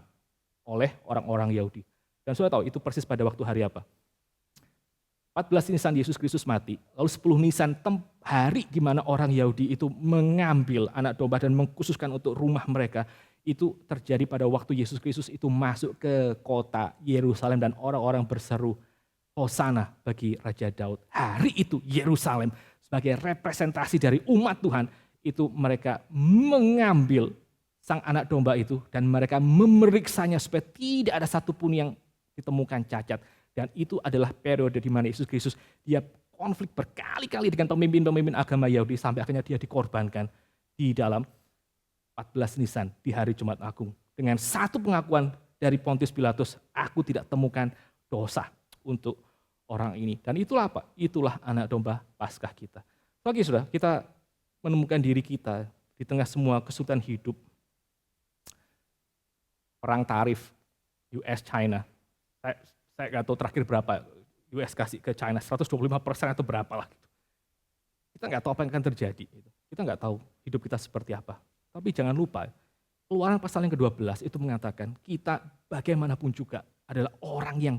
oleh orang-orang Yahudi. Dan saudara tahu itu persis pada waktu hari apa? 14 Nisan Yesus Kristus mati, lalu 10 Nisan hari di mana orang Yahudi itu mengambil anak domba dan mengkhususkan untuk rumah mereka, itu terjadi pada waktu Yesus Kristus itu masuk ke kota Yerusalem dan orang-orang berseru, Hosana bagi Raja Daud. Hari itu Yerusalem sebagai representasi dari umat Tuhan, itu mereka mengambil sang anak domba itu dan mereka memeriksanya supaya tidak ada satupun yang ditemukan cacat. Dan itu adalah periode di mana Yesus Kristus dia konflik berkali-kali dengan pemimpin-pemimpin agama Yahudi sampai akhirnya dia dikorbankan di dalam 14 Nisan di hari Jumat Agung. Dengan satu pengakuan dari Pontius Pilatus, aku tidak temukan dosa untuk orang ini. Dan itulah apa? Itulah anak domba Paskah kita. Oke sudah, kita menemukan diri kita di tengah semua kesulitan hidup. Perang tarif US-China. Saya nggak tahu terakhir berapa US kasih ke China, 125% atau berapa lah. Gitu. Kita nggak tahu apa yang akan terjadi. Gitu. Kita nggak tahu hidup kita seperti apa. Tapi jangan lupa, Keluaran pasal yang ke-12 itu mengatakan kita bagaimanapun juga adalah orang yang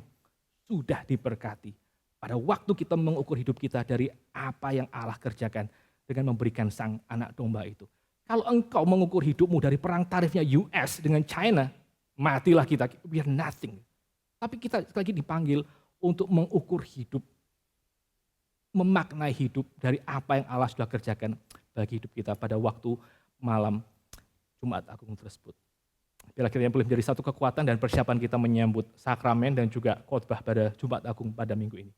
sudah diberkati. Pada waktu kita mengukur hidup kita dari apa yang Allah kerjakan dengan memberikan sang anak domba itu. Kalau engkau mengukur hidupmu dari perang tarifnya US dengan China, matilah kita, we are nothing. Tapi kita lagi dipanggil untuk mengukur hidup, memaknai hidup dari apa yang Allah sudah kerjakan bagi hidup kita pada waktu malam Jumat Agung tersebut. Bila kiranya boleh menjadi satu kekuatan dan persiapan kita menyambut sakramen dan juga khotbah pada Jumat Agung pada minggu ini.